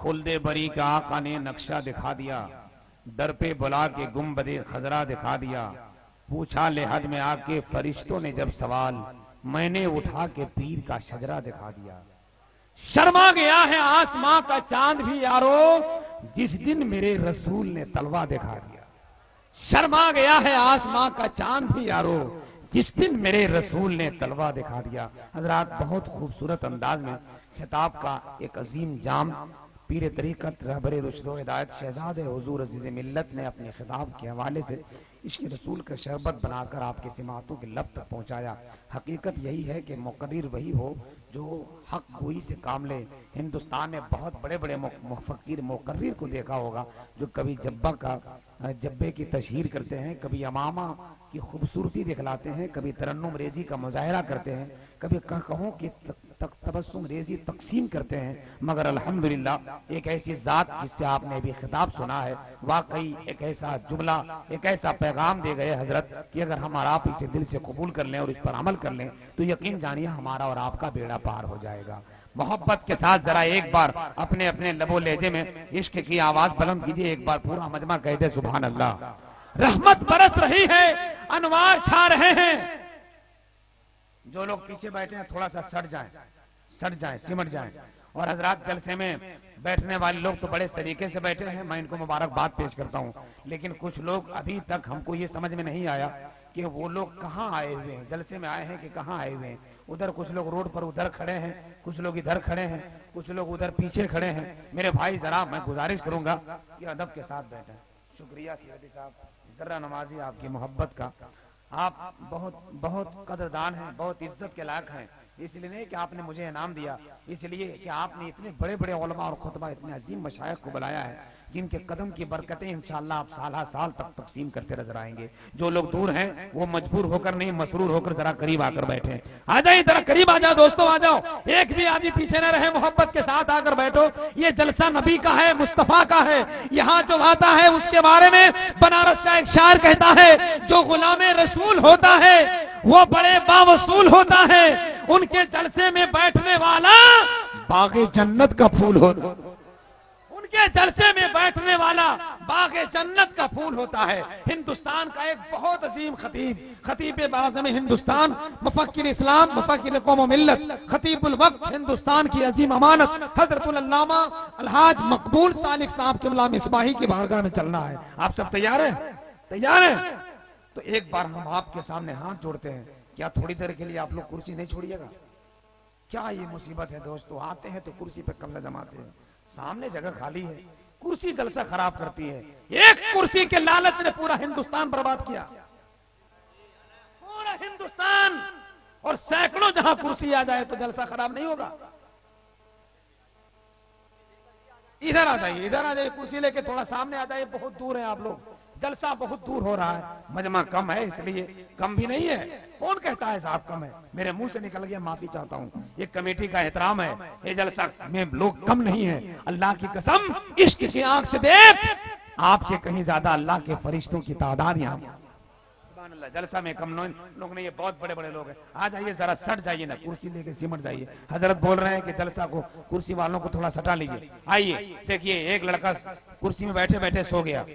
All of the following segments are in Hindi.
खुल्दे बरी का आका ने नक्शा दिखा दिया, दर पे बुला के गुम्बदे खजरा दिखा दिया। पूछा लेहद में आके फरिश्तों ने जब सवाल, मैंने उठा के पीर का शजरा दिखा दिया। शर्मा गया है आसमां का चांद भी यारो, जिस दिन मेरे रसूल ने तलवा दिखा दिया। शर्मा गया है आसमां का चांद भी यारो, जिस दिन मेरे रसूल ने तलवा दिखा दिया। हजरात, बहुत खूबसूरत अंदाज में खिताब का एक अजीम जाम पीर तरीकत रहबरे रुश्दो हिदायत शहजादे हुजूर अजीज मिल्लत ने अपने खिताब के हवाले से इश्क रसूल का शरबत बनाकर आपके सिमातों के लब तक पहुंचाया। हकीकत यही है कि मुक़द्दिर वही हो जो हक गोई से काम ले। हिंदुस्तान में बहुत बड़े बड़े मुफ़क्किर मुक़र्रिर को देखा होगा जो कभी जब्बे की तशहीर करते हैं, कभी अमामा की खूबसूरती दिखलाते हैं, कभी तरन्नुम रेजी का मुजाहरा करते हैं, कभी कहकहों की तबस्सुम रेजी तकसीम करते हैं। मगर अल्हम्दुलिल्लाह एक ऐसी जात जिससे आपने भी खिताब सुना है, वाकई एक ऐसा जुमला, एक ऐसा पैगाम दे गए हजरत कि अगर हम और आप इसे दिल से कबूल कर लें और इस पर अमल कर लें तो यकीन जानिए हमारा और आपका बेड़ा पार हो जाएगा। मोहब्बत के साथ जरा एक बार अपने अपने लबो लहजे में इश्क की आवाज बुलंद कीजिए, एक बार पूरा मजमा कह दे सुभान अल्लाह। रहमत बरस रही है, अनवार छा रहे हैं। जो लोग पीछे बैठे हैं थोड़ा सा सट जाएं, सिमट जाएं। और हजरात, जलसे में बैठने वाले लोग तो बड़े सलीके से बैठे हैं, मैं इनको मुबारकबाद पेश करता हूं। लेकिन कुछ लोग अभी तक हमको ये समझ में नहीं आया कि वो लोग कहाँ आए हुए हैं, जलसे में आए हैं कि कहाँ आए हुए हैं। उधर कुछ लोग रोड पर उधर खड़े हैं, कुछ लोग इधर खड़े हैं, कुछ लोग उधर पीछे खड़े हैं। मेरे भाई जरा मैं गुजारिश करूंगा कि अदब के साथ बैठें। शुक्रिया सीदी साहब, जरा नमाजी आपकी मोहब्बत का। आप बहुत बहुत कदरदान हैं, बहुत इज्जत के लायक हैं। इसलिए नहीं कि आपने मुझे इनाम दिया, इसलिए कि आपने इतने बड़े बड़े उलमा और खुतबा, इतने अजीम मशाइख को बुलाया है जिनके कदम की बरकतें इंशाअल्लाह आप साल तक तकसीम करते नजर आएंगे। जो लोग दूर हैं वो मजबूर होकर नहीं, मसरूर होकर जरा करीब आकर बैठे। आ जाइए, जरा करीब आ जाओ दोस्तों, आ जाओ। एक भी आदमी पीछे न रहे, मोहब्बत के साथ आकर बैठो। ये जलसा नबी का है, मुस्तफा का है। यहाँ जो आता है उसके बारे में बनारस का एक शायर कहता है, जो गुलामे रसूल होता है वो बड़े बावसूल होता है। उनके जलसे में बैठने वाला बागे जन्नत का फूल होता है। उनके जलसे में बैठने वाला बागे जन्नत का फूल होता है। हिंदुस्तान का एक बहुत अजीम खतीब बाज़म हिंदुस्तान, मुफक्किर इस्लाम, मुफक्किर कौम मिल्लत, खतीबुल वक्त, हिंदुस्तान की अजीम अमानत हजरतुल अल्लामा अलहाज मकबूल सालिक साहब क़िबला मिसबाही की बारगाह में चलना है। आप सब तैयार हैं? तैयार हैं? तो एक बार हम आपके सामने हाथ जोड़ते हैं। क्या थोड़ी देर के लिए आप लोग कुर्सी नहीं छोड़िएगा? क्या ये मुसीबत है दोस्तों, आते हैं तो कुर्सी पे कब्जा जमाते हैं, सामने जगह खाली है, कुर्सी जलसा खराब करती है। एक कुर्सी के लालच ने पूरा हिंदुस्तान बर्बाद किया, पूरा हिंदुस्तान। और सैकड़ों जहां कुर्सी आ जाए तो जलसा खराब नहीं होगा। इधर आ जाइए, इधर आ जाइए, कुर्सी लेके थोड़ा सामने आ जाइए। बहुत दूर है आप लोग, जलसा बहुत दूर हो रहा है, मजमा कम है, इसलिए कम भी नहीं है। कौन कहता है साहब कम है? मेरे मुंह से निकल गया, माफी चाहता हूँ। ये कमेटी का एहतराम है, ये जलसा में लोग कम नहीं है। अल्लाह की कसम, इश्क की आंख से देख, आपसे कहीं ज्यादा अल्लाह के फरिश्तों की तादाद यहाँ। जलसा में कम लोग नहीं, ये बहुत बड़े बड़े लोग हैं। आ जाइए, जरा सट जाइए ना, कुर्सी लेके सिमट जाइए। हजरत बोल रहे हैं कि जलसा को, कुर्सी वालों को थोड़ा सटा लीजिए। आइए, देखिए एक लड़का कुर्सी में बैठे बैठे सो गया,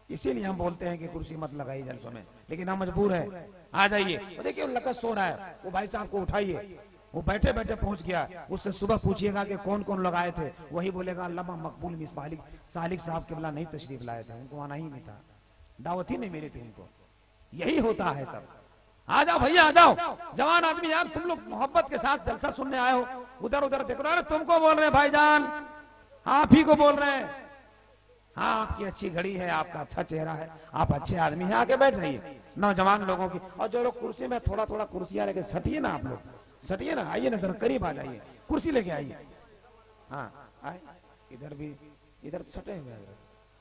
इसीलिए हम बोलते हैं कि कुर्सी मत लगाइए जलसों में, लेकिन हम मजबूर है। आ जाइए, देखिए लड़का सो रहा है, वो भाई साहब को उठाइए। वो बैठे बैठे पहुंच गया, उससे सुबह पूछिएगा कि कौन कौन लोग आए थे, वही बोलेगा अल्लामा मकबूल मिसबाही सालिक साहब क़िबला नहीं तशरीफ लाए थे, उनको आना ही नहीं था, दावत ही नहीं मिली थी उनको। यही होता है सब। आ जाओ भैया, आ जाओ, जवान आदमी यार, तुम लोग मोहब्बत के साथ जलसा सुनने आए हो, उधर उधर देख रहे हो। तुमको बोल रहे हैं भाईजान, आप ही को बोल रहे हैं। हाँ, आपकी अच्छी घड़ी है, आपका अच्छा चेहरा है, आप अच्छे आदमी हैं, आके बैठ जाइए। नौजवान लोगों की, और जो लोग कुर्सी में थोड़ा थोड़ा कुर्सियां लेके सटिए ना, आप लोग सटिए ना, आइए ना, जरा करीब आ जाइए, कुर्सी लेके आइए। हाँ आए, इधर भी, इधर सटे हुए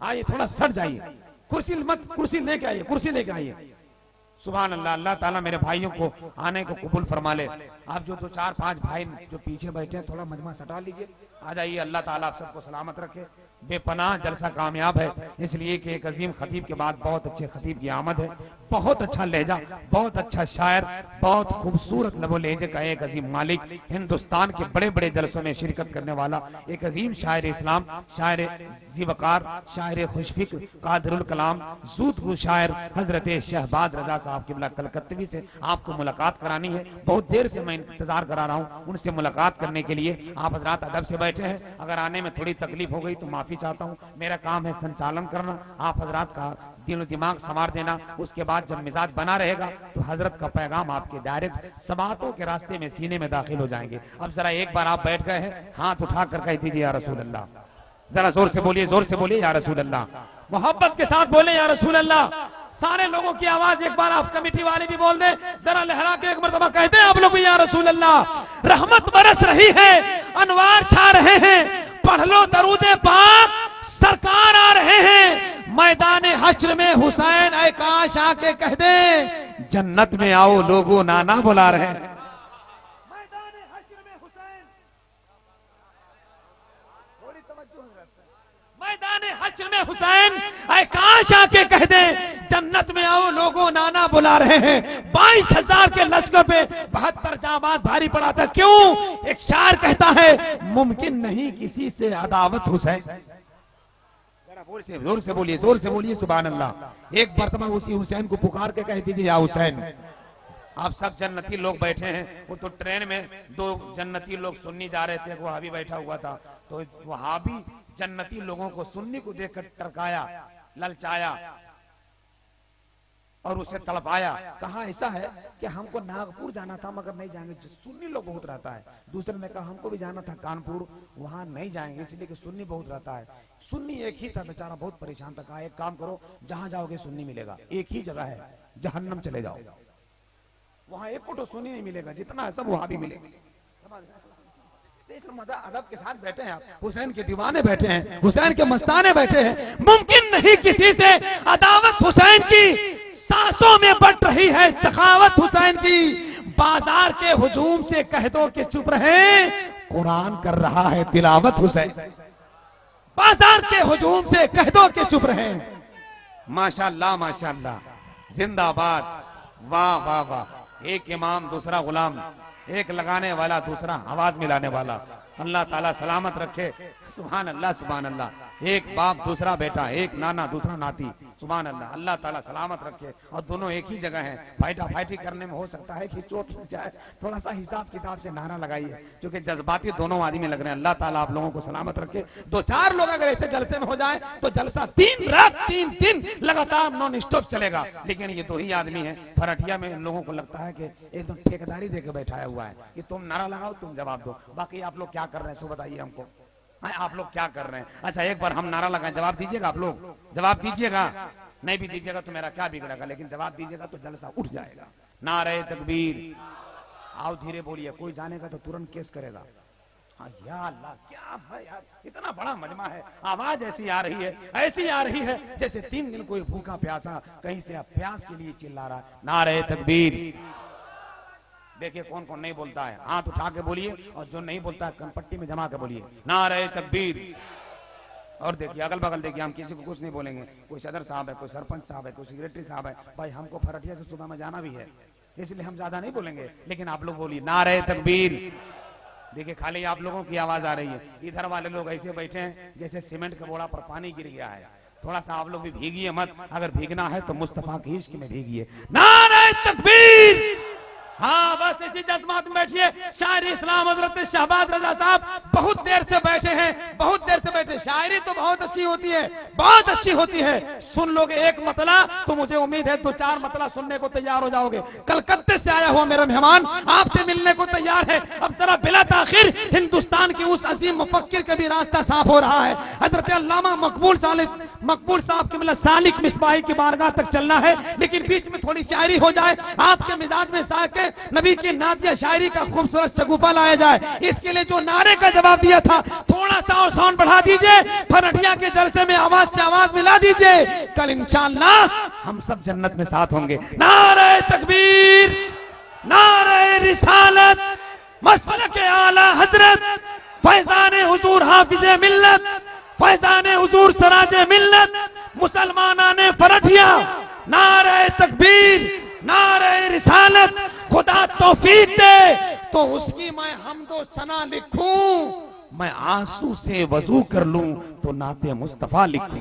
आइए, थोड़ा सट जाइए, कुर्सी मत, कुर्सी लेके आइए, कुर्सी लेके आइए। सुभान अल्लाह, अल्लाह ताला मेरे भाइयों को आने को कबूल फरमा ले। आप जो 2-4-5 भाई जो पीछे बैठे हैं, थोड़ा मजमा सटा लीजिए, आ जाइए। अल्लाह ताला आप सबको सलामत रखे। बेपनाह जलसा कामयाब है, इसलिए कि एक अजीम खतीब के बाद बहुत अच्छे खतीब की आमद है। बहुत अच्छा लहजा, बहुत अच्छा शायर, बहुत खूबसूरत लबो लहजे का एक अजीम मालिक, हिंदुस्तान के बड़े बड़े जलसों में शिरकत करने वाला एक अजीम शायर इस्लाम, शायर ज़ीवकार, शायर खुशफिक्र, कादिरुल कलाम, ज़ूदगू शायर हजरत शहबाज रजा साहब किबला कलकत्तवी से आपको मुलाकात करानी है। बहुत देर से मैं इंतजार करा रहा हूँ उनसे मुलाकात करने के लिए। आप हजरात अदब से बैठे हैं, अगर आने में थोड़ी तकलीफ हो गई तो माफी चाहता हूँ। मेरा काम है संचालन करना, आप हजरात का दिल दिमाग संवार देना। उसके बाद जब मिजाज बना रहेगा तो हजरत का पैगाम आपके डायरेक्ट समातों के रास्ते में सीने में दाखिल हो जाएंगे। अब जरा एक बार आप बैठ गए हैं, हाथ उठा कर कह दीजिए या रसूल अल्लाह। जरा जोर से बोलिए, जोर से बोलिए या रसूल अल्लाह। मोहब्बत के साथ बोले या रसूल अल्लाह। सारे लोगों की आवाज एक बार आप कमेटी वाले भी बोल दें, जरा लहरा के एक मरतबा कहते हैं आप लोग भी या रसूल अल्लाह। रहमत बरस रही है, अनवार छा रहे हैं, पढ़ लो दरूदे पाक, सरकार आ रहे हैं। मैदान हश्र में हुसैन ऐ काश आके कह दे, जन्नत में आओ लोगों नाना बुला रहे हैं। मैदान हश्र में हुसैन, थोड़ी तवज्जो, मैदान हश्र में हुसैन ऐ काश आके कह दे, जन्नत में आओ लोगों नाना बुला रहे हैं। 22,000 के लश्कर पे 72 जाबाज भारी पड़ा था। क्यों? एक शायर कहता है, मुमकिन नहीं किसी से अदावत हुसैन। जोर से बोलिए, जोर से बोलिए सुभान अल्लाह। एक मरतबा उसी हुसैन को पुकार के कह दीजिए या हुसैन। आप सब जन्नती लोग बैठे हैं। वो तो ट्रेन में 2 जन्नती लोग सुन्नी जा रहे थे, वहाबी बैठा हुआ था, तो वहाबी जन्नती लोगों को सुन्नी को देखकर टरकाया, ललचाया और उसे तड़पाया। कहा ऐसा है कि हमको नागपुर जाना था मगर नहीं जाएंगे, सुन्नी लोग बहुत रहता है। दूसरे ने कहा हमको भी जाना था कानपुर, वहां नहीं जाएंगे इसलिए कि सुन्नी बहुत रहता है। सुन्नी एक ही था, बेचारा बहुत परेशान था। कहा एक काम करो, जहां जाओगे सुन्नी मिलेगा, एक ही जगह है, जहन्नम चले जाओ, वहां एक को तो सुन्नी नहीं मिलेगा, जितना है सब वहां भी मिलेगा। अदब के साथ बैठे हैं आप, हुसैन के दीवाने बैठे हैं, हुसैन के मस्ताने बैठे हैं। मुमकिन नहीं किसी से अदावत हुसैन की, सांसों में बट रही है सखावत हुसैन की। बाजार के हुजूम से कह दो कि चुप रहे, कुरान कर रहा है तिलावत हुसैन। बाजार के हुजूम से कह दो कि चुप रहे। माशाअल्लाह माशाअल्लाह, जिंदाबाद, वाह वाह वाह। एक इमाम दूसरा गुलाम, एक लगाने वाला दूसरा आवाज मिलाने वाला। अल्लाह ताला सलामत रखे। सुभान अल्लाह सुभान अल्लाह। एक बाप दूसरा बेटा, एक नाना दूसरा नाती। सुभान अल्लाह, अल्लाह ताला सलामत रखे। और दोनों एक ही जगह हैं। फाइटा फाइटी करने में हो सकता है कि चोट लग जाए, थोड़ा सा हिसाब किताब से नारा लगाइए, क्योंकि जज्बाती दोनों आदमी लग रहे हैं। अल्लाह ताला आप लोगों को सलामत रखे। 2-4 लोग अगर ऐसे जलसे में हो जाए तो जलसा 3 रात 3 दिन लगातार नॉन स्टॉप चलेगा। लेकिन ये 2 ही आदमी है। फरठिया में इन लोगों को लगता है कि एकदम ठेकेदारी देके बैठाया हुआ है कि तुम नारा लगाओ, तुम जवाब दो। बाकी आप लोग क्या कर रहे हैं सो बताइए हमको, आप लोग क्या कर रहे हैं? अच्छा एक बार हम नारा लगाएं, जवाब दीजिएगा आप लोग, जवाब दीजिएगा। नहीं भी दीजिएगा तो मेरा क्या बिगड़ेगा, लेकिन जवाब दीजिएगा तो जलसा उठ जाएगा। नारे तकबीर। आओ धीरे बोलिए, कोई जानेगा तो तुरंत केस करेगा। हाँ या अल्लाह, क्या है यार, इतना बड़ा मजमा है, आवाज ऐसी आ रही है, ऐसी आ रही है जैसे 3 दिन कोई भूखा प्यासा कहीं से प्यास के लिए चिल्ला रहा है। नारे तकबीर। देखिए कौन कौन नहीं बोलता है, हाथ उठा के बोलिए, और जो नहीं बोलता है कनपट्टी में जमा के बोलिए नारे तकबीर। और देखिए अगल बगल देखिए, हम किसी को कुछ नहीं बोलेंगे। कोई सदर साहब है, कोई सरपंच साहब है, कोई सेक्रेटरी साहब है। भाई हमको फरठिया से सुबह में जाना भी है, इसलिए हम ज्यादा नहीं बोलेंगे, लेकिन आप लोग बोलिए नारे तकबीर। देखिए खाली आप लोगों की आवाज आ रही है, इधर वाले लोग ऐसे बैठे हैं जैसे सीमेंट के बोड़ा पर पानी गिर गया है। थोड़ा सा आप लोग भी भीगिए मत, अगर भीगना है तो मुस्तफा की इश्क में भीगिए। नारे तकबीर। हाँ बस इसी जज्बात में बैठिए। शायर इस्लाम हजरत शहबाज रजा साहब बहुत देर से बैठे हैं, बहुत देर से बैठे। शायरी तो बहुत अच्छी होती है, बहुत अच्छी होती है। सुन लोगे एक मतला तो मुझे उम्मीद है 2-4 मतला सुनने को तैयार हो जाओगे। कलकत्ते से आया हुआ मेरा मेहमान आपसे मिलने को तैयार है। अब जरा बिला ताखिर हिंदुस्तान की उस अजीम मुफक्किर का भी रास्ता साफ हो रहा है। हजरत अल्लामा मकबूल साहब के मतलब सालिक मिसबाही की बारगाह तक चलना है, लेकिन बीच में थोड़ी शायरी हो जाए, आपके मिजाज में साके नबी की नात या शायरी का खूबसूरत शगुफा लाया जाए। इसके लिए जो नारे का जवाब दिया था, थोड़ा सा और साउंड बढ़ा दीजिए, फरठिया के जलसे में आवाज से आवाज मिला दीजिए। कल इंशाअल्लाह हम सब जन्नत में साथ होंगे। नारे तकबीर, नारे रिसालत, मसलक आला हजरत, फैजान हुजूर हाफिज़े मिल्लत, फैजान हुजूर सराजे मिल्लत, मुसलमानाने फरठिया, नारे तकबीर, नारे रिसालत, खुदा तौफीक दे तो उसकी मैं हमदो सना लिखूं, मैं आंसू से वजू कर लूं तो नाते मुस्तफा लिखूं।